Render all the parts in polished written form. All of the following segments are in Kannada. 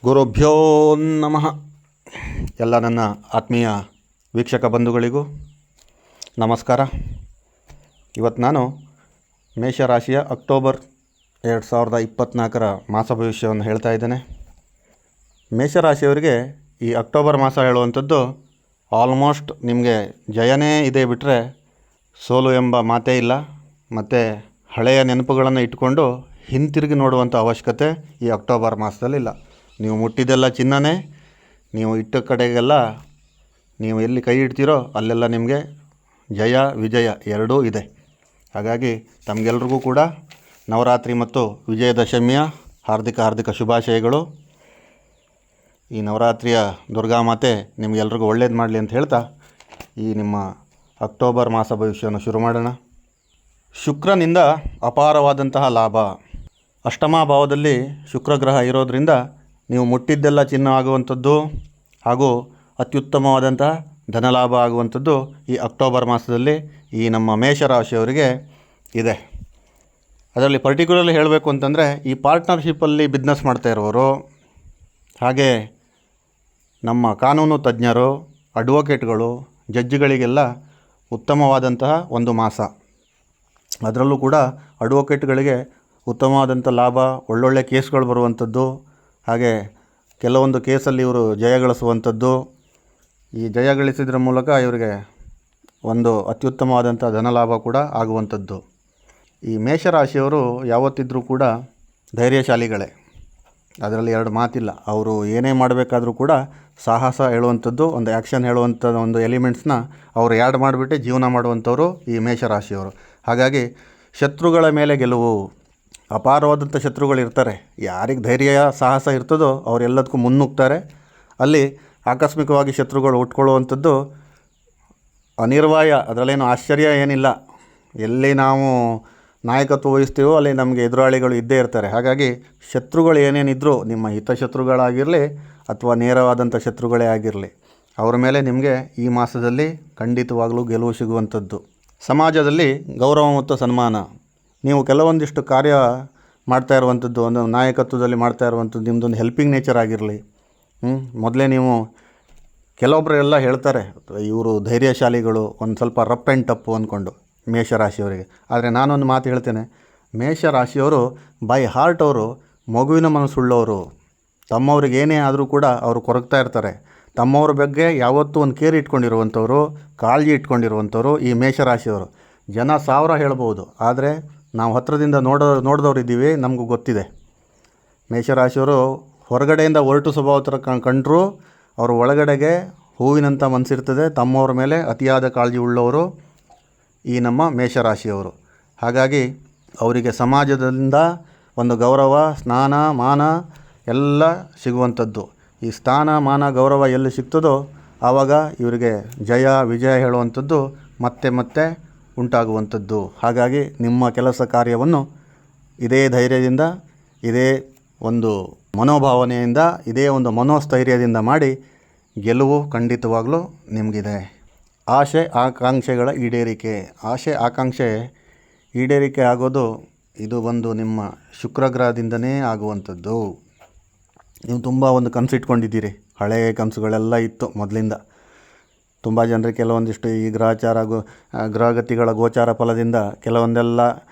ಗುರುಭ್ಯೋ ನಮಃ. ಎಲ್ಲ ನನ್ನ ಆತ್ಮೀಯ ವೀಕ್ಷಕ ಬಂಧುಗಳಿಗೂ ನಮಸ್ಕಾರ. ಇವತ್ತು ನಾನು ಮೇಷರಾಶಿಯ ಅಕ್ಟೋಬರ್ 2024 ಮಾಸ ಭವಿಷ್ಯವನ್ನು ಹೇಳ್ತಾ ಇದ್ದೇನೆ. ಮೇಷರಾಶಿಯವರಿಗೆ ಈ ಅಕ್ಟೋಬರ್ ಮಾಸ ಹೇಳುವಂಥದ್ದು ಆಲ್ಮೋಸ್ಟ್ ನಿಮಗೆ ಜಯನೇ ಇದೆ ಬಿಟ್ಟರೆ ಸೋಲು ಎಂಬ ಮಾತೇ ಇಲ್ಲ. ಮತ್ತು ಹಳೆಯ ನೆನಪುಗಳನ್ನು ಇಟ್ಕೊಂಡು ಹಿಂತಿರುಗಿ ನೋಡುವಂಥ ಅವಶ್ಯಕತೆ ಈ ಅಕ್ಟೋಬರ್ ಮಾಸದಲ್ಲಿಲ್ಲ. ನೀವು ಮುಟ್ಟಿದ್ದೆಲ್ಲ ಚಿನ್ನನೇ, ನೀವು ಇಟ್ಟ ಕಡೆಗೆಲ್ಲ ನೀವು ಎಲ್ಲಿ ಕೈ ಇಡ್ತೀರೋ ಅಲ್ಲೆಲ್ಲ ನಿಮಗೆ ಜಯ ವಿಜಯ ಎರಡೂ ಇದೆ. ಹಾಗಾಗಿ ತಮಗೆಲ್ರಿಗೂ ಕೂಡ ನವರಾತ್ರಿ ಮತ್ತು ವಿಜಯದಶಮಿಯ ಹಾರ್ದಿಕ ಶುಭಾಶಯಗಳು. ಈ ನವರಾತ್ರಿಯ ದುರ್ಗಾಮಾತೆ ನಿಮಗೆಲ್ರಿಗೂ ಒಳ್ಳೇದು ಮಾಡಲಿ ಅಂತ ಹೇಳ್ತಾ ಈ ನಿಮ್ಮ ಅಕ್ಟೋಬರ್ ಮಾಸ ಭವಿಷ್ಯವನ್ನು ಶುರು ಮಾಡೋಣ. ಶುಕ್ರನಿಂದ ಅಪಾರವಾದಂತಹ ಲಾಭ. ಅಷ್ಟಮ ಭಾವದಲ್ಲಿ ಶುಕ್ರಗ್ರಹ ಇರೋದರಿಂದ ನೀವು ಮುಟ್ಟಿದ್ದೆಲ್ಲ ಚಿನ್ನ ಆಗುವಂಥದ್ದು ಹಾಗೂ ಅತ್ಯುತ್ತಮವಾದಂತಹ ಧನಲಾಭ ಆಗುವಂಥದ್ದು ಈ ಅಕ್ಟೋಬರ್ ಮಾಸದಲ್ಲಿ ಈ ನಮ್ಮ ಮೇಷರಾಶಿಯವರಿಗೆ ಇದೆ. ಅದರಲ್ಲಿ ಪರ್ಟಿಕ್ಯುಲರ್ಲಿ ಹೇಳಬೇಕು ಅಂತಂದರೆ ಈ ಪಾರ್ಟ್ನರ್ಶಿಪ್ಪಲ್ಲಿ ಬಿಸ್ನೆಸ್ ಮಾಡ್ತಾ ಇರೋರು, ಹಾಗೆ ನಮ್ಮ ಕಾನೂನು ತಜ್ಞರು, ಅಡ್ವೊಕೇಟ್ಗಳು, ಜಡ್ಜ್ಗಳಿಗೆಲ್ಲ ಉತ್ತಮವಾದಂತಹ ಒಂದು ಮಾಸ. ಅದರಲ್ಲೂ ಕೂಡ ಅಡ್ವೊಕೇಟ್ಗಳಿಗೆ ಉತ್ತಮವಾದಂಥ ಲಾಭ, ಒಳ್ಳೊಳ್ಳೆ ಕೇಸ್ಗಳು ಬರುವಂಥದ್ದು, ಹಾಗೆ ಕೆಲವೊಂದು ಕೇಸಲ್ಲಿ ಇವರು ಜಯಗಳಿಸುವಂಥದ್ದು. ಈ ಜಯಗಳಿಸಿದ್ರ ಮೂಲಕ ಇವರಿಗೆ ಒಂದು ಅತ್ಯುತ್ತಮವಾದಂಥ ಧನಲಾಭ ಕೂಡ ಆಗುವಂಥದ್ದು. ಈ ಮೇಷರಾಶಿಯವರು ಯಾವತ್ತಿದ್ರೂ ಕೂಡ ಧೈರ್ಯಶಾಲಿಗಳೇ, ಅದರಲ್ಲಿ ಎರಡು ಮಾತಿಲ್ಲ. ಅವರು ಏನೇ ಮಾಡಬೇಕಾದ್ರೂ ಕೂಡ ಸಾಹಸ ಹೇಳುವಂಥದ್ದು, ಒಂದು ಆ್ಯಕ್ಷನ್ ಹೇಳುವಂಥ ಒಂದು ಎಲಿಮೆಂಟ್ಸ್ನ ಅವರು ಆ್ಯಡ್ ಮಾಡಿಬಿಟ್ಟು ಜೀವನ ಮಾಡುವಂಥವ್ರು ಈ ಮೇಷರಾಶಿಯವರು. ಹಾಗಾಗಿ ಶತ್ರುಗಳ ಮೇಲೆ ಗೆಲುವು. ಅಪಾರವಾದಂಥ ಶತ್ರುಗಳಿರ್ತಾರೆ, ಯಾರಿಗೆ ಧೈರ್ಯ ಸಾಹಸ ಇರ್ತದೋ ಅವರೆಲ್ಲದಕ್ಕೂ ಮುನ್ನುಗ್ತಾರೆ. ಅಲ್ಲಿ ಆಕಸ್ಮಿಕವಾಗಿ ಶತ್ರುಗಳು ಉಟ್ಕೊಳ್ಳುವಂಥದ್ದು ಅನಿವಾರ್ಯ, ಅದರಲ್ಲೇನು ಆಶ್ಚರ್ಯ ಏನಿಲ್ಲ. ಎಲ್ಲಿ ನಾವು ನಾಯಕತ್ವ ವಹಿಸ್ತೀವೋ ಅಲ್ಲಿ ನಮಗೆ ಎದುರಾಳಿಗಳು ಇದ್ದೇ ಇರ್ತಾರೆ. ಹಾಗಾಗಿ ಶತ್ರುಗಳು ಏನೇನಿದ್ರೂ, ನಿಮ್ಮ ಹಿತಶತ್ರುಗಳಾಗಿರಲಿ ಅಥವಾ ನೇರವಾದಂಥ ಶತ್ರುಗಳೇ ಆಗಿರಲಿ, ಅವರ ಮೇಲೆ ನಿಮಗೆ ಈ ಮಾಸದಲ್ಲಿ ಖಂಡಿತವಾಗಲೂ ಗೆಲುವು ಸಿಗುವಂಥದ್ದು. ಸಮಾಜದಲ್ಲಿ ಗೌರವ ಮತ್ತು ಸನ್ಮಾನ. ನೀವು ಕೆಲವೊಂದಿಷ್ಟು ಕಾರ್ಯ ಮಾಡ್ತಾ ಇರುವಂಥದ್ದು, ಒಂದು ನಾಯಕತ್ವದಲ್ಲಿ ಮಾಡ್ತಾ ಇರುವಂಥದ್ದು ನಿಮ್ಮದೊಂದು ಹೆಲ್ಪಿಂಗ್ ನೇಚರ್ ಆಗಿರಲಿ. ಮೊದಲೇ ನೀವು ಕೆಲವೊಬ್ಬರೆಲ್ಲ ಹೇಳ್ತಾರೆ ಇವರು ಧೈರ್ಯಶಾಲಿಗಳು, ಒಂದು ಸ್ವಲ್ಪ ರಫ್ ಆ್ಯಂಡ್ ಟಪ್ಪು ಅಂದ್ಕೊಂಡು ಮೇಷರಾಶಿಯವರಿಗೆ. ಆದರೆ ನಾನೊಂದು ಮಾತು ಹೇಳ್ತೇನೆ, ಮೇಷರಾಶಿಯವರು ಬೈ ಹಾರ್ಟ್ ಅವರು ಮಗುವಿನ ಮನಸ್ಸುಳ್ಳವರು. ತಮ್ಮವ್ರಿಗೆ ಏನೇ ಆದರೂ ಕೂಡ ಅವರು ಕೊರಗ್ತಾ ಇರ್ತಾರೆ. ತಮ್ಮವ್ರ ಬಗ್ಗೆ ಯಾವತ್ತೂ ಒಂದು ಕೇರ್ ಇಟ್ಕೊಂಡಿರುವಂಥವ್ರು, ಕಾಳಜಿ ಇಟ್ಕೊಂಡಿರುವಂಥವ್ರು ಈ ಮೇಷರಾಶಿಯವರು. ಜನ 1000 ಹೇಳ್ಬೋದು, ಆದರೆ ನಾವು ಹತ್ತಿರದಿಂದ ನೋಡಿದವ್ರು ಇದ್ದೀವಿ, ನಮಗೂ ಗೊತ್ತಿದೆ. ಮೇಷರಾಶಿಯವರು ಹೊರಗಡೆಯಿಂದ ಒರಟು ಸ್ವಭಾವ ಥರ ಕಂಡರೂ ಅವರು ಒಳಗಡೆಗೆ ಹೂವಿನಂಥ ಮನಸ್ಸಿರ್ತದೆ. ತಮ್ಮವ್ರ ಮೇಲೆ ಅತಿಯಾದ ಕಾಳಜಿ ಉಳ್ಳವರು ಈ ನಮ್ಮ ಮೇಷರಾಶಿಯವರು. ಹಾಗಾಗಿ ಅವರಿಗೆ ಸಮಾಜದಿಂದ ಒಂದು ಗೌರವ, ಸ್ನಾನ, ಮಾನ ಎಲ್ಲ ಸಿಗುವಂಥದ್ದು. ಈ ಸ್ಥಾನ, ಮಾನ, ಗೌರವ ಎಲ್ಲಿ ಸಿಗ್ತದೋ ಆವಾಗ ಇವರಿಗೆ ಜಯ ವಿಜಯ ಹೇಳುವಂಥದ್ದು ಮತ್ತೆ ಉಂಟಾಗುವಂಥದ್ದು. ಹಾಗಾಗಿ ನಿಮ್ಮ ಕೆಲಸ ಕಾರ್ಯವನ್ನು ಇದೇ ಧೈರ್ಯದಿಂದ, ಇದೇ ಒಂದು ಮನೋಭಾವನೆಯಿಂದ, ಇದೇ ಒಂದು ಮನೋಸ್ಥೈರ್ಯದಿಂದ ಮಾಡಿ ಗೆಲುವು ಖಂಡಿತವಾಗಲೂ ನಿಮಗಿದೆ. ಆಸೆ ಆಕಾಂಕ್ಷೆಗಳ ಈಡೇರಿಕೆ. ಆಸೆ ಆಕಾಂಕ್ಷೆ ಈಡೇರಿಕೆ ಆಗೋದು ಇದು ಒಂದು ನಿಮ್ಮ ಶುಕ್ರಗ್ರಹದಿಂದನೇ ಆಗುವಂಥದ್ದು. ನೀವು ತುಂಬ ಒಂದು ಕನಸು ಇಟ್ಕೊಂಡಿದ್ದೀರಿ, ಹಳೆಯ ಕನಸುಗಳೆಲ್ಲ ಇತ್ತು ಮೊದಲಿಂದ. ತುಂಬ ಜನರಿಗೆ ಕೆಲವೊಂದಿಷ್ಟು ಈ ಗ್ರಹಗತಿಗಳ ಗೋಚಾರ ಫಲದಿಂದ ಕೆಲವೊಂದೆಲ್ಲ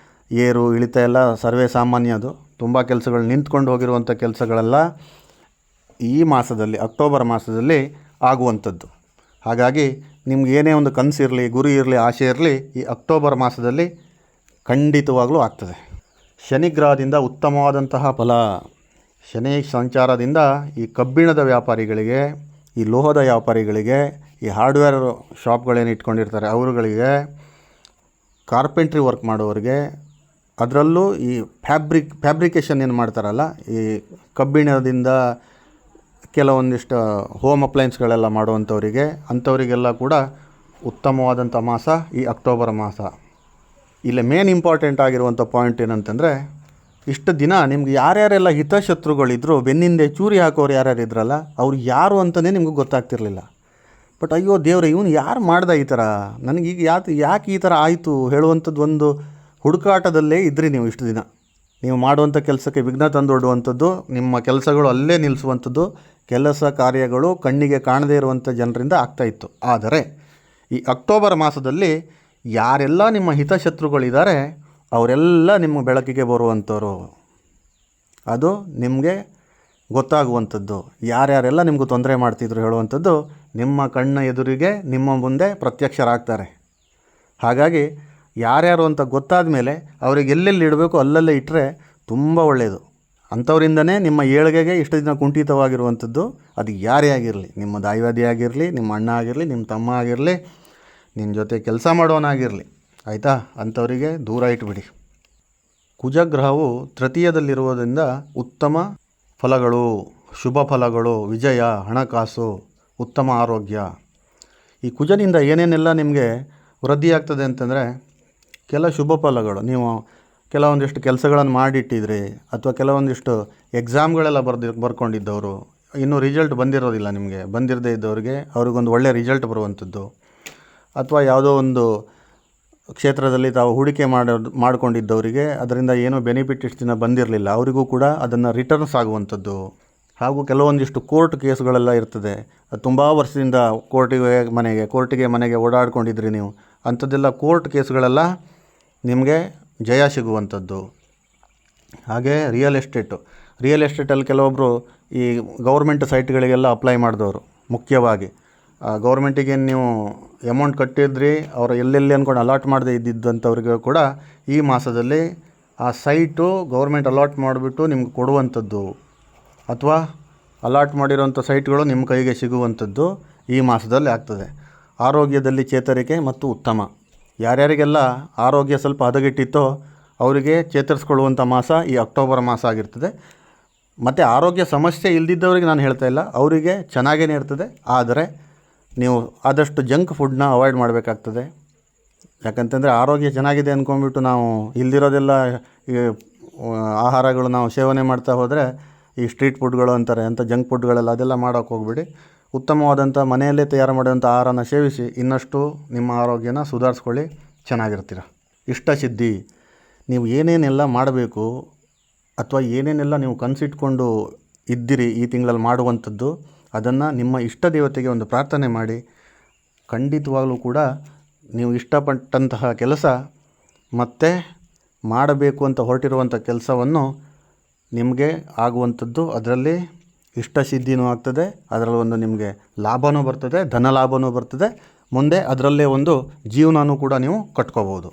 ಏರು ಇಳಿತ ಎಲ್ಲ ಸರ್ವೇ ಸಾಮಾನ್ಯ. ಅದು ತುಂಬ ಕೆಲಸಗಳು ನಿಂತ್ಕೊಂಡು ಹೋಗಿರುವಂಥ ಕೆಲಸಗಳೆಲ್ಲ ಈ ಮಾಸದಲ್ಲಿ, ಅಕ್ಟೋಬರ್ ಮಾಸದಲ್ಲಿ ಆಗುವಂಥದ್ದು. ಹಾಗಾಗಿ ನಿಮ್ಗೆ ಏನೇ ಒಂದು ಕನಸು ಇರಲಿ, ಗುರಿ ಇರಲಿ, ಆಸೆ ಇರಲಿ, ಈ ಅಕ್ಟೋಬರ್ ಮಾಸದಲ್ಲಿ ಖಂಡಿತವಾಗಲೂ ಆಗ್ತದೆ. ಶನಿಗ್ರಹದಿಂದ ಉತ್ತಮವಾದಂತಹ ಫಲ. ಶನಿ ಸಂಚಾರದಿಂದ ಈ ಕಬ್ಬಿಣದ ವ್ಯಾಪಾರಿಗಳಿಗೆ, ಈ ಲೋಹದ ವ್ಯಾಪಾರಿಗಳಿಗೆ, ಈ ಹಾರ್ಡ್ವೇರ್ ಶಾಪ್ಗಳೇನು ಇಟ್ಕೊಂಡಿರ್ತಾರೆ ಅವರುಗಳಿಗೆ, ಕಾರ್ಪೆಂಟ್ರಿ ವರ್ಕ್ ಮಾಡೋರಿಗೆ, ಅದರಲ್ಲೂ ಈ ಫ್ಯಾಬ್ರಿಕೇಷನ್ ಏನು ಮಾಡ್ತಾರಲ್ಲ, ಈ ಕಬ್ಬಿಣದಿಂದ ಕೆಲವೊಂದಿಷ್ಟು ಹೋಮ್ ಅಪ್ಲೈನ್ಸ್ಗಳೆಲ್ಲ ಮಾಡುವಂಥವರಿಗೆ, ಅಂಥವರಿಗೆಲ್ಲ ಕೂಡ ಉತ್ತಮವಾದಂಥ ಮಾಸ ಈ ಅಕ್ಟೋಬರ್ ಮಾಸ. ಇಲ್ಲಿ ಮೇನ್ ಇಂಪಾರ್ಟೆಂಟ್ ಆಗಿರುವಂಥ ಪಾಯಿಂಟ್ ಏನಂತಂದರೆ, ಇಷ್ಟು ದಿನ ನಿಮ್ಗೆ ಯಾರ್ಯಾರೆಲ್ಲ ಹಿತಶತ್ರುಗಳಿದ್ರು, ಬೆನ್ನಿಂದೆ ಚೂರಿ ಹಾಕೋರು ಯಾರ್ಯಾರು ಇದ್ರಲ್ಲ, ಅವ್ರು ಯಾರು ಅಂತಲೇ ನಿಮ್ಗೆ ಗೊತ್ತಾಗ್ತಿರ್ಲಿಲ್ಲ. ಬಟ್ ಅಯ್ಯೋ ದೇವ್ರೆ, ಇವನು ಯಾರು ಮಾಡ್ದ ಈ ಥರ, ನನಗೀಗ ಯಾಕೆ ಈ ಥರ ಆಯಿತು ಹೇಳುವಂಥದ್ದು ಒಂದು ಹುಡುಕಾಟದಲ್ಲೇ ಇದ್ರಿ ನೀವು ಇಷ್ಟು ದಿನ. ನೀವು ಮಾಡುವಂಥ ಕೆಲಸಕ್ಕೆ ವಿಘ್ನ ತಂದೊಡ್ಡುವಂಥದ್ದು, ನಿಮ್ಮ ಕೆಲಸಗಳು ಅಲ್ಲೇ ನಿಲ್ಲಿಸುವಂಥದ್ದು, ಕೆಲಸ ಕಾರ್ಯಗಳು ಕಣ್ಣಿಗೆ ಕಾಣದೇ ಇರುವಂಥ ಜನರಿಂದ ಆಗ್ತಾಯಿತ್ತು. ಆದರೆ ಈ ಅಕ್ಟೋಬರ್ ಮಾಸದಲ್ಲಿ ಯಾರೆಲ್ಲ ನಿಮ್ಮ ಹಿತಶತ್ರುಗಳಿದ್ದಾರೆ ಅವರೆಲ್ಲ ನಿಮ್ಮ ಬೆಳಕಿಗೆ ಬರುವಂಥವ್ರು. ಅದು ನಿಮಗೆ ಗೊತ್ತಾಗುವಂಥದ್ದು. ಯಾರ್ಯಾರೆಲ್ಲ ನಿಮಗೂ ತೊಂದರೆ ಮಾಡ್ತಿದ್ರು ಹೇಳುವಂಥದ್ದು ನಿಮ್ಮ ಕಣ್ಣ ಎದುರಿಗೆ ನಿಮ್ಮ ಮುಂದೆ ಪ್ರತ್ಯಕ್ಷರಾಗ್ತಾರೆ. ಹಾಗಾಗಿ ಯಾರ್ಯಾರು ಅಂತ ಗೊತ್ತಾದ ಮೇಲೆ ಅವರಿಗೆ ಎಲ್ಲೆಲ್ಲಿ ಇಡಬೇಕು ಅಲ್ಲಲ್ಲೇ ಇಟ್ಟರೆ ತುಂಬ ಒಳ್ಳೆಯದು. ಅಂಥವರಿಂದನೇ ನಿಮ್ಮ ಏಳಿಗೆಗೆ ಇಷ್ಟು ದಿನ ಕುಂಠಿತವಾಗಿರುವಂಥದ್ದು. ಅದು ಯಾರೇ ಆಗಿರಲಿ, ನಿಮ್ಮ ದಾಯಾದಿ ಆಗಿರಲಿ, ನಿಮ್ಮ ಅಣ್ಣ ಆಗಿರಲಿ, ನಿಮ್ಮ ತಮ್ಮ ಆಗಿರಲಿ, ನಿನ್ನ ಜೊತೆ ಕೆಲಸ ಮಾಡೋನಾಗಿರಲಿ, ಆಯಿತಾ, ಅಂಥವರಿಗೆ ದೂರ ಇಟ್ಬಿಡಿ. ಕುಜಗ್ರಹವು ತೃತೀಯದಲ್ಲಿರುವುದರಿಂದ ಉತ್ತಮ ಫಲಗಳು, ಶುಭ ಫಲಗಳು, ವಿಜಯ, ಹಣಕಾಸು, ಉತ್ತಮ ಆರೋಗ್ಯ. ಈ ಕುಜನಿಂದ ಏನೇನೆಲ್ಲ ನಿಮಗೆ ವೃದ್ಧಿಯಾಗ್ತದೆ ಅಂತಂದರೆ, ಕೆಲ ಶುಭ ಫಲಗಳು, ನೀವು ಕೆಲವೊಂದಿಷ್ಟು ಕೆಲಸಗಳನ್ನು ಮಾಡಿಟ್ಟಿದ್ರಿ ಅಥವಾ ಕೆಲವೊಂದಿಷ್ಟು ಎಕ್ಸಾಮ್ಗಳೆಲ್ಲ ಬರ್ಕೊಂಡಿದ್ದವರು ಇನ್ನೂ ರಿಸಲ್ಟ್ ಬಂದಿರೋದಿಲ್ಲ, ನಿಮಗೆ ಬಂದಿರದೇ ಇದ್ದವ್ರಿಗೆ ಅವ್ರಿಗೊಂದು ಒಳ್ಳೆಯ ರಿಸಲ್ಟ್ ಬರುವಂಥದ್ದು, ಅಥವಾ ಯಾವುದೋ ಒಂದು ಕ್ಷೇತ್ರದಲ್ಲಿ ತಾವು ಹೂಡಿಕೆ ಮಾಡಿಕೊಂಡಿದ್ದವರಿಗೆ ಅದರಿಂದ ಏನೋ ಬೆನಿಫಿಟ್ ಇಷ್ಟು ದಿನ ಬಂದಿರಲಿಲ್ಲ, ಅವರಿಗೂ ಕೂಡ ಅದನ್ನು ರಿಟರ್ನ್ಸ್ ಆಗುವಂಥದ್ದು. ಹಾಗೂ ಕೆಲವೊಂದಿಷ್ಟು ಕೋರ್ಟ್ ಕೇಸ್ಗಳೆಲ್ಲ ಇರ್ತದೆ, ಅದು ತುಂಬ ವರ್ಷದಿಂದ ಕೋರ್ಟಿಗೆ ಮನೆಗೆ ಓಡಾಡ್ಕೊಂಡಿದ್ರಿ ನೀವು, ಅಂಥದ್ದೆಲ್ಲ ಕೋರ್ಟ್ ಕೇಸ್ಗಳೆಲ್ಲ ನಿಮಗೆ ಜಯ ಸಿಗುವಂಥದ್ದು. ಹಾಗೆ ರಿಯಲ್ ಎಸ್ಟೇಟಲ್ಲಿ ಕೆಲವೊಬ್ಬರು ಈ ಗೌರ್ಮೆಂಟ್ ಸೈಟ್ಗಳಿಗೆಲ್ಲ ಅಪ್ಲೈ ಮಾಡಿದವರು, ಮುಖ್ಯವಾಗಿ ಗೌರ್ಮೆಂಟಿಗೆ ನೀವು ಅಮೌಂಟ್ ಕಟ್ಟಿದ್ರಿ, ಅವರು ಎಲ್ಲೆಲ್ಲಿ ಅಂದ್ಕೊಂಡು ಅಲಾಟ್ ಮಾಡದೇ ಇದ್ದಿದ್ದಂಥವ್ರಿಗೆ ಕೂಡ ಈ ಮಾಸದಲ್ಲಿ ಆ ಸೈಟು ಗೌರ್ಮೆಂಟ್ ಅಲಾಟ್ ಮಾಡಿಬಿಟ್ಟು ನಿಮ್ಗೆ ಕೊಡುವಂಥದ್ದು, ಅಥವಾ ಅಲಾಟ್ ಮಾಡಿರೋಂಥ ಸೈಟ್ಗಳು ನಿಮ್ಮ ಕೈಗೆ ಸಿಗುವಂಥದ್ದು ಈ ಮಾಸದಲ್ಲಿ ಆಗ್ತದೆ. ಆರೋಗ್ಯದಲ್ಲಿ ಚೇತರಿಕೆ ಮತ್ತು ಉತ್ತಮ. ಯಾರ್ಯಾರಿಗೆಲ್ಲ ಆರೋಗ್ಯ ಸ್ವಲ್ಪ ಹದಗೆಟ್ಟಿತ್ತೋ ಅವರಿಗೆ ಚೇತರಿಸ್ಕೊಳ್ಳುವಂಥ ಮಾಸ ಈ ಅಕ್ಟೋಬರ್ ಮಾಸ ಆಗಿರ್ತದೆ. ಮತ್ತು ಆರೋಗ್ಯ ಸಮಸ್ಯೆ ಇಲ್ದಿದ್ದವರಿಗೆ ನಾನು ಹೇಳ್ತಾ ಇಲ್ಲ, ಅವರಿಗೆ ಚೆನ್ನಾಗೇ ಇರ್ತದೆ. ಆದರೆ ನೀವು ಆದಷ್ಟು ಜಂಕ್ ಫುಡ್ನ ಅವಾಯ್ಡ್ ಮಾಡಬೇಕಾಗ್ತದೆ. ಯಾಕಂತಂದರೆ ಆರೋಗ್ಯ ಚೆನ್ನಾಗಿದೆ ಅಂದ್ಕೊಂಡ್ಬಿಟ್ಟು ನಾವು ಇಲ್ದಿರೋದೆಲ್ಲ ಈ ಆಹಾರಗಳು ನಾವು ಸೇವನೆ ಮಾಡ್ತಾ ಹೋದರೆ ಈ ಸ್ಟ್ರೀಟ್ ಫುಡ್ಗಳು ಅಂತಾರೆ, ಅಂಥ ಜಂಕ್ ಫುಡ್ಗಳೆಲ್ಲ ಅದೆಲ್ಲ ಮಾಡೋಕ್ಕೆ ಹೋಗ್ಬಿಡಿ. ಉತ್ತಮವಾದಂಥ ಮನೆಯಲ್ಲೇ ತಯಾರು ಮಾಡಿದಂಥ ಆಹಾರನ ಸೇವಿಸಿ ಇನ್ನಷ್ಟು ನಿಮ್ಮ ಆರೋಗ್ಯನ ಸುಧಾರಿಸ್ಕೊಳ್ಳಿ, ಚೆನ್ನಾಗಿರ್ತೀರ. ಇಷ್ಟಸಿದ್ಧಿ, ನೀವು ಏನೇನೆಲ್ಲ ಮಾಡಬೇಕು ಅಥವಾ ಏನೇನೆಲ್ಲ ನೀವು ಕನಸಿಟ್ಕೊಂಡು ಇದ್ದಿರಿ ಈ ತಿಂಗಳಲ್ಲಿ ಮಾಡುವಂಥದ್ದು, ಅದನ್ನು ನಿಮ್ಮ ಇಷ್ಟ ದೇವತೆಗೆ ಒಂದು ಪ್ರಾರ್ಥನೆ ಮಾಡಿ. ಖಂಡಿತವಾಗಲೂ ಕೂಡ ನೀವು ಇಷ್ಟಪಟ್ಟಂತಹ ಕೆಲಸ ಮತ್ತು ಮಾಡಬೇಕು ಅಂತ ಹೊರಟಿರುವಂಥ ಕೆಲಸವನ್ನು ನಿಮಗೆ ಆಗುವಂಥದ್ದು, ಅದರಲ್ಲಿ ಇಷ್ಟಸಿದ್ಧಿನೂ ಆಗ್ತದೆ, ಅದರಲ್ಲಿ ಒಂದು ನಿಮಗೆ ಲಾಭವೂ ಬರ್ತದೆ, ಧನ ಲಾಭವೂ ಬರ್ತದೆ. ಮುಂದೆ ಅದರಲ್ಲೇ ಒಂದು ಜೀವನನೂ ಕೂಡ ನೀವು ಕಟ್ಕೋಬೋದು.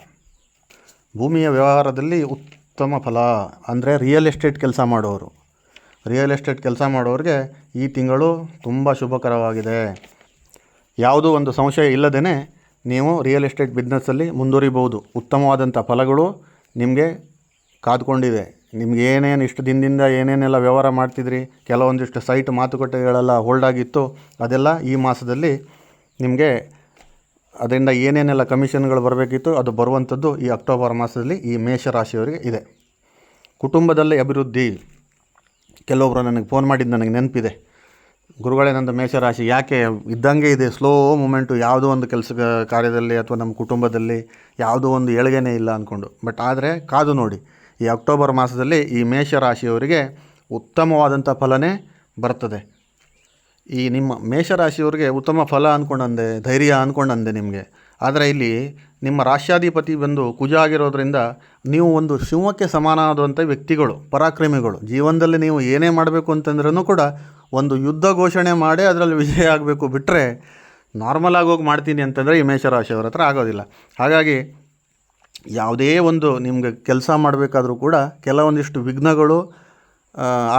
ಭೂಮಿಯ ವ್ಯವಹಾರದಲ್ಲಿ ಉತ್ತಮ ಫಲ ಅಂದರೆ ರಿಯಲ್ ಎಸ್ಟೇಟ್ ಕೆಲಸ ಮಾಡೋರಿಗೆ ಈ ತಿಂಗಳು ತುಂಬ ಶುಭಕರವಾಗಿದೆ. ಯಾವುದೂ ಒಂದು ಸಂಶಯ ಇಲ್ಲದೇ ನೀವು ರಿಯಲ್ ಎಸ್ಟೇಟ್ ಬಿಸ್ನೆಸ್ಸಲ್ಲಿ ಮುಂದುವರಿಬೋದು. ಉತ್ತಮವಾದಂಥ ಫಲಗಳು ನಿಮಗೆ ಕಾದ್ಕೊಂಡಿದೆ. ನಿಮ್ಗೆ ಏನೇನು ಇಷ್ಟು ದಿನದಿಂದ ಏನೇನೆಲ್ಲ ವ್ಯವಹಾರ ಮಾಡ್ತಿದ್ರಿ, ಕೆಲವೊಂದಿಷ್ಟು ಸೈಟ್ ಮಾತುಕತೆಗಳೆಲ್ಲ ಹೋಲ್ಡ್ ಆಗಿತ್ತು, ಅದೆಲ್ಲ ಈ ಮಾಸದಲ್ಲಿ ನಿಮಗೆ ಅದರಿಂದ ಏನೇನೆಲ್ಲ ಕಮಿಷನ್ಗಳು ಬರಬೇಕಿತ್ತು ಅದು ಬರುವಂಥದ್ದು ಈ ಅಕ್ಟೋಬರ್ ಮಾಸದಲ್ಲಿ ಈ ಮೇಷರಾಶಿಯವರಿಗೆ ಇದೆ. ಕುಟುಂಬದಲ್ಲಿ ಅಭಿವೃದ್ಧಿ. ಕೆಲವೊಬ್ಬರು ನನಗೆ ಫೋನ್ ಮಾಡಿದ್ದು ನನಗೆ ನೆನಪಿದೆ, ಗುರುಗಳೇ ನಂದು ಮೇಷರಾಶಿ ಯಾಕೆ ಇದ್ದಂಗೆ ಇದೆ, ಸ್ಲೋ ಮೂಮೆಂಟು, ಯಾವುದೋ ಒಂದು ಕೆಲಸ ಕಾರ್ಯದಲ್ಲಿ ಅಥವಾ ನಮ್ಮ ಕುಟುಂಬದಲ್ಲಿ ಯಾವುದೋ ಒಂದು ಏಳಿಗೆನೇ ಇಲ್ಲ ಅಂದ್ಕೊಂಡು. ಬಟ್ ಆದರೆ ಕಾದು ನೋಡಿ, ಈ ಅಕ್ಟೋಬರ್ ಮಾಸದಲ್ಲಿ ಈ ಮೇಷರಾಶಿಯವರಿಗೆ ಉತ್ತಮವಾದಂಥ ಫಲನೇ ಬರ್ತದೆ. ಈ ನಿಮ್ಮ ಮೇಷರಾಶಿಯವರಿಗೆ ಉತ್ತಮ ಫಲ ಅಂದ್ಕೊಂಡಂದೆ, ಧೈರ್ಯ ಅಂದ್ಕೊಂಡಂದೆ ನಿಮಗೆ. ಆದರೆ ಇಲ್ಲಿ ನಿಮ್ಮ ರಾಶ್ಯಾಧಿಪತಿ ಬಂದು ಕುಜ ಆಗಿರೋದ್ರಿಂದ ನೀವು ಒಂದು ಸಿಂಹಕ್ಕೆ ಸಮಾನವಾದಂಥ ವ್ಯಕ್ತಿಗಳು, ಪರಾಕ್ರಮಿಗಳು. ಜೀವನದಲ್ಲಿ ನೀವು ಏನೇ ಮಾಡಬೇಕು ಅಂತಂದ್ರೂ ಕೂಡ ಒಂದು ಯುದ್ಧ ಘೋಷಣೆ ಮಾಡಿ ಅದರಲ್ಲಿ ವಿಜಯ ಆಗಬೇಕು, ಬಿಟ್ಟರೆ ನಾರ್ಮಲ್ ಆಗೋಗಿ ಮಾಡ್ತೀನಿ ಅಂತಂದರೆ ಈ ಮೇಷರಾಶಿಯವರ ಹತ್ರ ಆಗೋದಿಲ್ಲ. ಹಾಗಾಗಿ ಯಾವುದೇ ಒಂದು ನಿಮಗೆ ಕೆಲಸ ಮಾಡಬೇಕಾದ್ರೂ ಕೂಡ ಕೆಲವೊಂದಿಷ್ಟು ವಿಘ್ನಗಳು,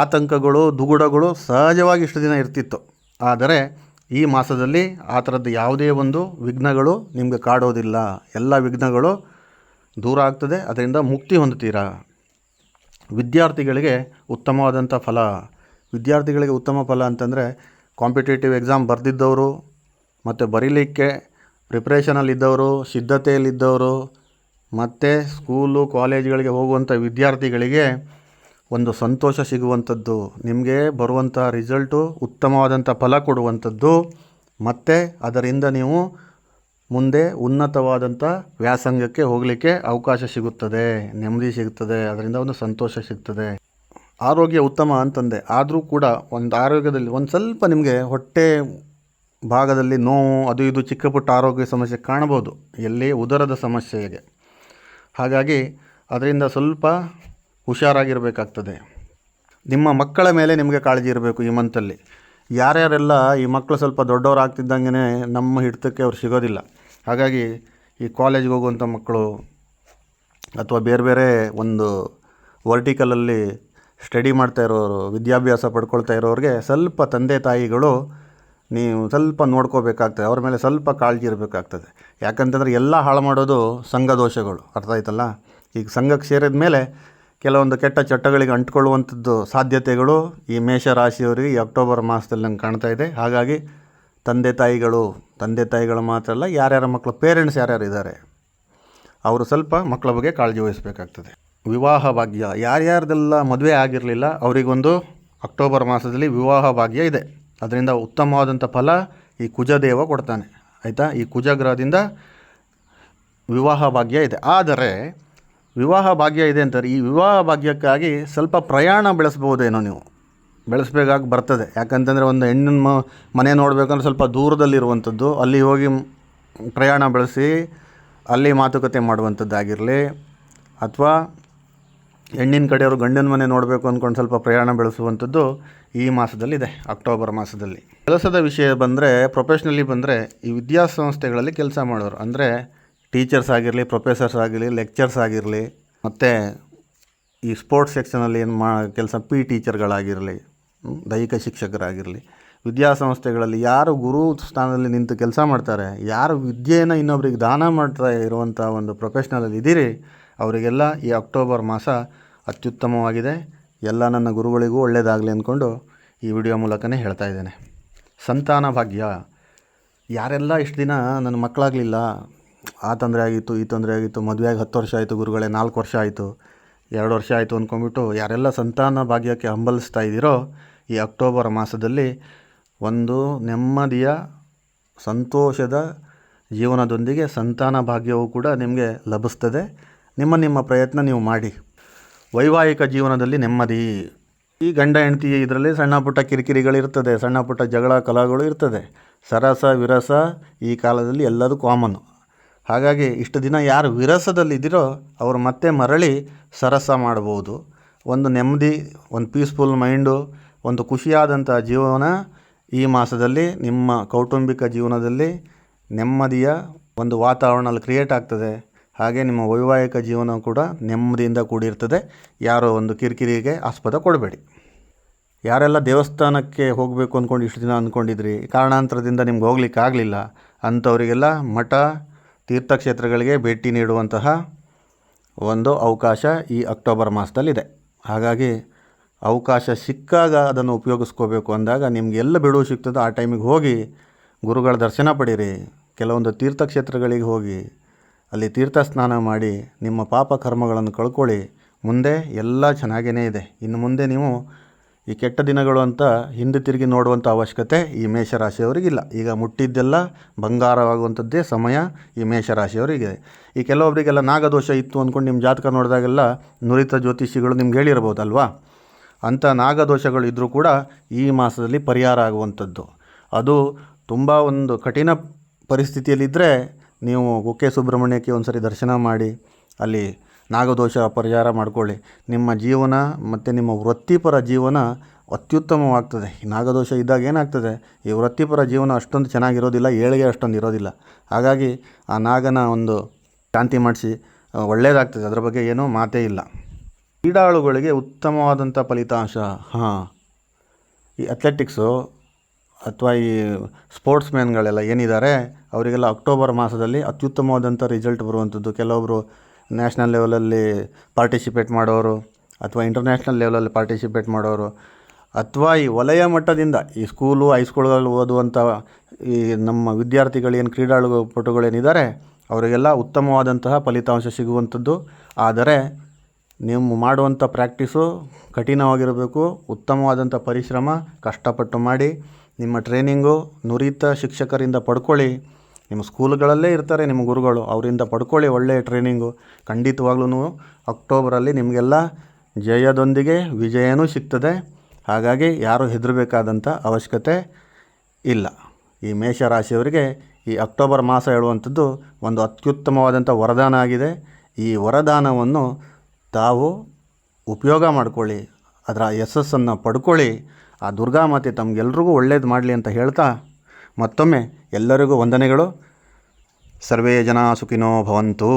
ಆತಂಕಗಳು, ದುಗುಡಗಳು ಸಹಜವಾಗಿ ಇಷ್ಟು ದಿನ ಇರ್ತಿತ್ತು. ಆದರೆ ಈ ಮಾಸದಲ್ಲಿ ಆ ಥರದ್ದು ಯಾವುದೇ ಒಂದು ವಿಘ್ನಗಳು ನಿಮಗೆ ಕಾಡೋದಿಲ್ಲ. ಎಲ್ಲ ವಿಘ್ನಗಳು ದೂರ ಆಗ್ತದೆ, ಅದರಿಂದ ಮುಕ್ತಿ ಹೊಂದುತ್ತೀರಾ. ವಿದ್ಯಾರ್ಥಿಗಳಿಗೆ ಉತ್ತಮವಾದಂಥ ಫಲ. ವಿದ್ಯಾರ್ಥಿಗಳಿಗೆ ಉತ್ತಮ ಫಲ ಅಂತಂದರೆ ಕಾಂಪಿಟೇಟಿವ್ ಎಕ್ಸಾಮ್ ಬರೆದಿದ್ದವರು ಮತ್ತು ಬರೀಲಿಕ್ಕೆ ಪ್ರಿಪ್ರೇಷನಲ್ಲಿದ್ದವರು, ಸಿದ್ಧತೆಯಲ್ಲಿದ್ದವರು ಮತ್ತು ಸ್ಕೂಲು ಕಾಲೇಜುಗಳಿಗೆ ಹೋಗುವಂಥ ವಿದ್ಯಾರ್ಥಿಗಳಿಗೆ ಒಂದು ಸಂತೋಷ ಸಿಗುವಂಥದ್ದು, ನಿಮಗೆ ಬರುವಂಥ ರಿಸಲ್ಟು ಉತ್ತಮವಾದಂಥ ಫಲ ಕೊಡುವಂಥದ್ದು, ಮತ್ತು ಅದರಿಂದ ನೀವು ಮುಂದೆ ಉನ್ನತವಾದಂಥ ವ್ಯಾಸಂಗಕ್ಕೆ ಹೋಗಲಿಕ್ಕೆ ಅವಕಾಶ ಸಿಗುತ್ತದೆ, ನೆಮ್ಮದಿ ಸಿಗುತ್ತದೆ, ಅದರಿಂದ ಒಂದು ಸಂತೋಷ ಸಿಗ್ತದೆ. ಆರೋಗ್ಯ ಉತ್ತಮ ಅಂತಂದೆ, ಆದರೂ ಕೂಡ ಒಂದು ಆರೋಗ್ಯದಲ್ಲಿ ಒಂದು ಸ್ವಲ್ಪ ನಿಮಗೆ ಹೊಟ್ಟೆ ಭಾಗದಲ್ಲಿ ನೋವು ಅದು ಇದು ಚಿಕ್ಕ ಪುಟ್ಟ ಆರೋಗ್ಯ ಸಮಸ್ಯೆ ಕಾಣ್ಬೋದು, ಎಲ್ಲಿ ಉದರದ ಸಮಸ್ಯೆಗೆ. ಹಾಗಾಗಿ ಅದರಿಂದ ಸ್ವಲ್ಪ ಹುಷಾರಾಗಿರಬೇಕಾಗ್ತದೆ. ನಿಮ್ಮ ಮಕ್ಕಳ ಮೇಲೆ ನಿಮಗೆ ಕಾಳಜಿ ಇರಬೇಕು ಈ ಮಂತಲ್ಲಿ. ಯಾರ್ಯಾರೆಲ್ಲ ಈ ಮಕ್ಕಳು ಸ್ವಲ್ಪ ದೊಡ್ಡವರಾಗ್ತಿದ್ದಂಗೆ ನಮ್ಮ ಹಿಡಿತಕ್ಕೆ ಅವ್ರು ಸಿಗೋದಿಲ್ಲ. ಹಾಗಾಗಿ ಈ ಕಾಲೇಜ್ಗೆ ಹೋಗುವಂಥ ಮಕ್ಕಳು ಅಥವಾ ಬೇರೆ ಬೇರೆ ಒಂದು ವರ್ಟಿಕಲಲ್ಲಿ ಸ್ಟಡಿ ಮಾಡ್ತಾ ಇರೋರು, ವಿದ್ಯಾಭ್ಯಾಸ ಪಡ್ಕೊಳ್ತಾ ಇರೋರಿಗೆ ಸ್ವಲ್ಪ ತಂದೆ ತಾಯಿಗಳು ನೀವು ಸ್ವಲ್ಪ ನೋಡ್ಕೋಬೇಕಾಗ್ತದೆ, ಅವ್ರ ಮೇಲೆ ಸ್ವಲ್ಪ ಕಾಳಜಿ ಇರಬೇಕಾಗ್ತದೆ. ಯಾಕಂತಂದರೆ ಎಲ್ಲ ಹಾಳು ಮಾಡೋದು ಸಂಘ ದೋಷಗಳು, ಅರ್ಥ ಆಯ್ತಲ್ಲ. ಈಗ ಸಂಘಕ್ಕೆ ಸೇರಿದ ಮೇಲೆ ಕೆಲವೊಂದು ಕೆಟ್ಟ ಚಟಗಳಿಗೆ ಅಂಟ್ಕೊಳ್ಳುವಂಥದ್ದು ಸಾಧ್ಯತೆಗಳು ಈ ಮೇಷರಾಶಿಯವರಿಗೆ ಈ ಅಕ್ಟೋಬರ್ ಮಾಸದಲ್ಲಿ ನಂಗೆ ಕಾಣ್ತಾ ಇದೆ. ಹಾಗಾಗಿ ತಂದೆ ತಾಯಿಗಳು ಮಾತ್ರ ಅಲ್ಲ, ಯಾರ್ಯಾರ ಮಕ್ಕಳು ಪೇರೆಂಟ್ಸ್ ಯಾರ್ಯಾರು ಇದ್ದಾರೆ ಅವರು ಸ್ವಲ್ಪ ಮಕ್ಕಳ ಬಗ್ಗೆ ಕಾಳಜಿ ವಹಿಸಬೇಕಾಗ್ತದೆ. ವಿವಾಹ ಭಾಗ್ಯ, ಯಾರ್ಯಾರ್ದೆಲ್ಲ ಮದುವೆ ಆಗಿರಲಿಲ್ಲ ಅವರಿಗೊಂದು ಅಕ್ಟೋಬರ್ ಮಾಸದಲ್ಲಿ ವಿವಾಹ ಭಾಗ್ಯ ಇದೆ. ಅದರಿಂದ ಉತ್ತಮವಾದಂಥ ಫಲ ಈ ಕುಜದೇವ ಕೊಡ್ತಾನೆ, ಆಯಿತಾ. ಈ ಕುಜಗ್ರಹದಿಂದ ವಿವಾಹ ಭಾಗ್ಯ ಇದೆ. ಆದರೆ ವಿವಾಹ ಭಾಗ್ಯ ಇದೆ ಅಂತಾರೆ, ಈ ವಿವಾಹ ಭಾಗ್ಯಕ್ಕಾಗಿ ಸ್ವಲ್ಪ ಪ್ರಯಾಣ ಬೆಳೆಸ್ಬೋದೇನೋ, ನೀವು ಬೆಳೆಸ್ಬೇಕಾಗಿ ಬರ್ತದೆ. ಯಾಕಂತಂದರೆ ಒಂದು ಹೆಣ್ಣಿನ ಮನೆ ನೋಡಬೇಕಂದ್ರೆ ಸ್ವಲ್ಪ ದೂರದಲ್ಲಿರುವಂಥದ್ದು, ಅಲ್ಲಿ ಹೋಗಿ ಪ್ರಯಾಣ ಬೆಳೆಸಿ ಅಲ್ಲಿ ಮಾತುಕತೆ ಮಾಡುವಂಥದ್ದಾಗಿರಲಿ, ಅಥವಾ ಹೆಣ್ಣಿನ ಕಡೆಯವರು ಗಂಡಿನ ಮನೆ ನೋಡಬೇಕು ಅಂದ್ಕೊಂಡು ಸ್ವಲ್ಪ ಪ್ರಯಾಣ ಬೆಳೆಸುವಂಥದ್ದು ಈ ಮಾಸದಲ್ಲಿದೆ, ಅಕ್ಟೋಬರ್ ಮಾಸದಲ್ಲಿ. ಕೆಲಸದ ವಿಷಯ ಬಂದರೆ, ಪ್ರೊಫೆಷ್ನಲಿ ಬಂದರೆ, ಈ ವಿದ್ಯಾಸಂಸ್ಥೆಗಳಲ್ಲಿ ಕೆಲಸ ಮಾಡೋರು ಅಂದರೆ ಟೀಚರ್ಸ್ ಆಗಿರಲಿ, ಪ್ರೊಫೆಸರ್ಸ್ ಆಗಿರಲಿ, ಲೆಕ್ಚರ್ಸ್ ಆಗಿರಲಿ, ಮತ್ತು ಈ ಸ್ಪೋರ್ಟ್ಸ್ ಸೆಕ್ಷನಲ್ಲಿ ಏನು ಕೆಲಸ ಪಿ ಟೀಚರ್ಗಳಾಗಿರಲಿ, ದೈಹಿಕ ಶಿಕ್ಷಕರಾಗಿರಲಿ, ವಿದ್ಯಾಸಂಸ್ಥೆಗಳಲ್ಲಿ ಯಾರು ಗುರು ಸ್ಥಾನದಲ್ಲಿ ನಿಂತು ಕೆಲಸ ಮಾಡ್ತಾರೆ, ಯಾರು ವಿದ್ಯೆಯನ್ನು ಇನ್ನೊಬ್ರಿಗೆ ದಾನ ಮಾಡ್ತಾ ಇರುವಂಥ ಒಂದು ಪ್ರೊಫೆಷ್ನಲಲ್ಲಿ ಇದ್ದೀರಿ, ಅವರಿಗೆಲ್ಲ ಈ ಅಕ್ಟೋಬರ್ ಮಾಸ ಅತ್ಯುತ್ತಮವಾಗಿದೆ. ಎಲ್ಲ ನನ್ನ ಗುರುಗಳಿಗೂ ಒಳ್ಳೆಯದಾಗಲಿ ಅಂದ್ಕೊಂಡು ಈ ವಿಡಿಯೋ ಮೂಲಕನೇ ಹೇಳ್ತಾ ಇದ್ದೇನೆ. ಸಂತಾನ ಭಾಗ್ಯ, ಯಾರೆಲ್ಲ ಇಷ್ಟು ದಿನ ನನ್ನ ಮಕ್ಕಳಾಗಲಿಲ್ಲ, ಆ ತೊಂದರೆ ಆಗಿತ್ತು, ಈ ತೊಂದರೆ ಆಗಿತ್ತು, ಮದುವೆಯಾಗಿ 10 ವರ್ಷ ಆಯಿತು ಗುರುಗಳೇ, 4 ವರ್ಷ ಆಯಿತು, 2 ವರ್ಷ ಆಯಿತು ಅಂದ್ಕೊಂಡ್ಬಿಟ್ಟು ಯಾರೆಲ್ಲ ಸಂತಾನ ಭಾಗ್ಯಕ್ಕೆ ಹಂಬಲಿಸ್ತಾ ಇದ್ದೀರೋ, ಈ ಅಕ್ಟೋಬರ್ ಮಾಸದಲ್ಲಿ ಒಂದು ನೆಮ್ಮದಿಯ ಸಂತೋಷದ ಜೀವನದೊಂದಿಗೆ ಸಂತಾನ ಭಾಗ್ಯವೂ ಕೂಡ ನಿಮಗೆ ಲಭಿಸ್ತದೆ. ನಿಮ್ಮ ಪ್ರಯತ್ನ ನೀವು ಮಾಡಿ. ವೈವಾಹಿಕ ಜೀವನದಲ್ಲಿ ನೆಮ್ಮದಿ. ಈ ಗಂಡ ಹೆಂಡತಿ ಇದರಲ್ಲಿ ಸಣ್ಣ ಪುಟ್ಟ ಕಿರಿಕಿರಿಗಳಿರ್ತದೆ, ಸಣ್ಣ ಪುಟ್ಟ ಜಗಳ ಕಲಹಗಳು ಇರ್ತದೆ. ಸರಸ ವಿರಸ ಈ ಕಾಲದಲ್ಲಿ ಎಲ್ಲದೂ ಕಾಮನ್ನು. ಹಾಗಾಗಿ ಇಷ್ಟು ದಿನ ಯಾರು ವಿರಸದಲ್ಲಿದ್ದೀರೋ ಅವರು ಮತ್ತೆ ಮರಳಿ ಸರಸ ಮಾಡ್ಬೋದು. ಒಂದು ನೆಮ್ಮದಿ, ಒಂದು ಪೀಸ್ಫುಲ್ ಮೈಂಡು, ಒಂದು ಖುಷಿಯಾದಂಥ ಜೀವನ ಈ ಮಾಸದಲ್ಲಿ ನಿಮ್ಮ ಕೌಟುಂಬಿಕ ಜೀವನದಲ್ಲಿ ನೆಮ್ಮದಿಯ ಒಂದು ವಾತಾವರಣ ಕ್ರಿಯೇಟ್ ಆಗ್ತದೆ. ಹಾಗೆ ನಿಮ್ಮ ವೈವಾಹಿಕ ಜೀವನ ಕೂಡ ನೆಮ್ಮದಿಯಿಂದ ಕೂಡಿರ್ತದೆ. ಯಾರೋ ಒಂದು ಕಿರಿಕಿರಿಗೆ ಆಸ್ಪದ ಕೊಡಬೇಡಿ. ಯಾರೆಲ್ಲ ದೇವಸ್ಥಾನಕ್ಕೆ ಹೋಗಬೇಕು ಅಂದ್ಕೊಂಡು ಇಷ್ಟು ದಿನ ಅಂದ್ಕೊಂಡಿದ್ರಿ, ಕಾರಣಾಂತರದಿಂದ ನಿಮ್ಗೆ ಹೋಗ್ಲಿಕ್ಕೆ ಆಗಲಿಲ್ಲ ಅಂಥವರಿಗೆಲ್ಲ ಮಠ ತೀರ್ಥಕ್ಷೇತ್ರಗಳಿಗೆ ಭೇಟಿ ನೀಡುವಂತಹ ಒಂದು ಅವಕಾಶ ಈ ಅಕ್ಟೋಬರ್ ಮಾಸದಲ್ಲಿದೆ. ಹಾಗಾಗಿ ಅವಕಾಶ ಸಿಕ್ಕಾಗ ಅದನ್ನು ಉಪಯೋಗಿಸ್ಕೋಬೇಕು. ಅಂದಾಗ ನಿಮ್ಗೆ ಎಲ್ಲ ಬಿಡುವು ಸಿಗ್ತದೋ ಆ ಟೈಮಿಗೆ ಹೋಗಿ ಗುರುಗಳ ದರ್ಶನ ಪಡೀರಿ. ಕೆಲವೊಂದು ತೀರ್ಥಕ್ಷೇತ್ರಗಳಿಗೆ ಹೋಗಿ ಅಲ್ಲಿ ತೀರ್ಥ ಸ್ನಾನ ಮಾಡಿ ನಿಮ್ಮ ಪಾಪ ಕರ್ಮಗಳನ್ನು ಕಳ್ಕೊಳ್ಳಿ. ಮುಂದೆ ಎಲ್ಲ ಚೆನ್ನಾಗೇ ಇದೆ. ಇನ್ನು ಮುಂದೆ ನೀವು ಈ ಕೆಟ್ಟ ದಿನಗಳು ಅಂತ ಹಿಂದೆ ತಿರುಗಿ ನೋಡುವಂಥ ಅವಶ್ಯಕತೆ ಈ ಮೇಷರಾಶಿಯವರಿಗಿಲ್ಲ. ಈಗ ಮುಟ್ಟಿದ್ದೆಲ್ಲ ಬಂಗಾರವಾಗುವಂಥದ್ದೇ ಸಮಯ ಈ ಮೇಷರಾಶಿಯವರಿಗೆ. ಈ ಕೆಲವೊಬ್ಬರಿಗೆಲ್ಲ ನಾಗದೋಷ ಇತ್ತು ಅಂದ್ಕೊಂಡು ನಿಮ್ಮ ಜಾತಕ ನೋಡಿದಾಗೆಲ್ಲ ನುರಿತ ಜ್ಯೋತಿಷಿಗಳು ನಿಮ್ಗೆ ಹೇಳಿರ್ಬೋದಲ್ವಾ. ಅಂಥ ನಾಗದೋಷಗಳು ಇದ್ದರೂ ಕೂಡ ಈ ಮಾಸದಲ್ಲಿ ಪರಿಹಾರ ಆಗುವಂಥದ್ದು. ಅದು ತುಂಬ ಒಂದು ಕಠಿಣ ಪರಿಸ್ಥಿತಿಯಲ್ಲಿದ್ದರೆ ನೀವು ಕುಕ್ಕೆ ಸುಬ್ರಹ್ಮಣ್ಯಕ್ಕೆ ಒಂದು ಸರಿ ದರ್ಶನ ಮಾಡಿ ಅಲ್ಲಿ ನಾಗದೋಷ ಪರಿಹಾರ ಮಾಡಿಕೊಳ್ಳಿ. ನಿಮ್ಮ ಜೀವನ ಮತ್ತು ನಿಮ್ಮ ವೃತ್ತಿಪರ ಜೀವನ ಅತ್ಯುತ್ತಮವಾಗ್ತದೆ. ಈ ನಾಗದೋಷ ಇದ್ದಾಗ ಏನಾಗ್ತದೆ, ಈ ವೃತ್ತಿಪರ ಜೀವನ ಅಷ್ಟೊಂದು ಚೆನ್ನಾಗಿರೋದಿಲ್ಲ, ಏಳಿಗೆ ಅಷ್ಟೊಂದು ಇರೋದಿಲ್ಲ. ಹಾಗಾಗಿ ಆ ನಾಗನ ಒಂದು ಶಾಂತಿ ಮಾಡಿಸಿ ಒಳ್ಳೆಯದಾಗ್ತದೆ, ಅದರ ಬಗ್ಗೆ ಏನೂ ಮಾತೇ ಇಲ್ಲ. ಕ್ರೀಡಾಳುಗಳಿಗೆ ಉತ್ತಮವಾದಂಥ ಫಲಿತಾಂಶ. ಈ ಅಥ್ಲೆಟಿಕ್ಸು ಅಥವಾ ಈ ಸ್ಪೋರ್ಟ್ಸ್ ಮ್ಯಾನ್ಗಳೆಲ್ಲ ಏನಿದ್ದಾರೆ ಅವರಿಗೆಲ್ಲ ಅಕ್ಟೋಬರ್ ಮಾಸದಲ್ಲಿ ಅತ್ಯುತ್ತಮವಾದಂಥ ರಿಸಲ್ಟ್ ಬರುವಂಥದ್ದು. ಕೆಲವೊಬ್ಬರು ನ್ಯಾಷನಲ್ ಲೆವೆಲಲ್ಲಿ ಪಾರ್ಟಿಸಿಪೇಟ್ ಮಾಡೋರು, ಅಥವಾ ಇಂಟರ್ನ್ಯಾಷನಲ್ ಲೆವೆಲಲ್ಲಿ ಪಾರ್ಟಿಸಿಪೇಟ್ ಮಾಡೋರು, ಅಥವಾ ಈ ವಲಯ ಮಟ್ಟದಿಂದ ಈ ಸ್ಕೂಲು ಹೈಸ್ಕೂಲ್ಗಳಲ್ಲಿ ಓದುವಂಥ ಈ ನಮ್ಮ ವಿದ್ಯಾರ್ಥಿಗಳೇನು ಪಟುಗಳೇನಿದ್ದಾರೆ ಅವರಿಗೆಲ್ಲ ಉತ್ತಮವಾದಂತಹ ಫಲಿತಾಂಶ ಸಿಗುವಂಥದ್ದು. ಆದರೆ ನೀವು ಮಾಡುವಂಥ ಪ್ರಾಕ್ಟೀಸು ಕಠಿಣವಾಗಿರಬೇಕು, ಉತ್ತಮವಾದಂಥ ಪರಿಶ್ರಮ ಕಷ್ಟಪಟ್ಟು ಮಾಡಿ, ನಿಮ್ಮ ಟ್ರೈನಿಂಗು ನುರಿತ ಶಿಕ್ಷಕರಿಂದ ಪಡ್ಕೊಳ್ಳಿ. ನಿಮ್ಮ ಸ್ಕೂಲ್ಗಳಲ್ಲೇ ಇರ್ತಾರೆ ನಿಮ್ಮ ಗುರುಗಳು, ಅವರಿಂದ ಪಡ್ಕೊಳ್ಳಿ ಒಳ್ಳೆಯ ಟ್ರೈನಿಂಗು. ಖಂಡಿತವಾಗ್ಲೂ ಅಕ್ಟೋಬರಲ್ಲಿ ನಿಮಗೆಲ್ಲ ಜಯದೊಂದಿಗೆ ವಿಜಯನೂ ಸಿಗ್ತದೆ. ಹಾಗಾಗಿ ಯಾರೂ ಹೆದರಬೇಕಾದಂಥ ಅವಶ್ಯಕತೆ ಇಲ್ಲ. ಈ ಮೇಷರಾಶಿಯವರಿಗೆ ಈ ಅಕ್ಟೋಬರ್ ಮಾಸ ಹೇಳುವಂಥದ್ದು ಒಂದು ಅತ್ಯುತ್ತಮವಾದಂಥ ವರದಾನ ಆಗಿದೆ. ಈ ವರದಾನವನ್ನು ತಾವು ಉಪಯೋಗ ಮಾಡಿಕೊಳ್ಳಿ, ಅದರ ಯಶಸ್ಸನ್ನು ಪಡ್ಕೊಳ್ಳಿ. ಆ ದುರ್ಗಾಮಾತೆ ತಮಗೆಲ್ರಿಗೂ ಒಳ್ಳೇದು ಮಾಡಲಿ ಅಂತ ಹೇಳ್ತಾ ಮತ್ತೊಮ್ಮೆ ಎಲ್ಲರಿಗೂ ವಂದನೆಗಳು. ಸರ್ವೇ ಜನ ಸುಖಿನೋ ಭವಂತು.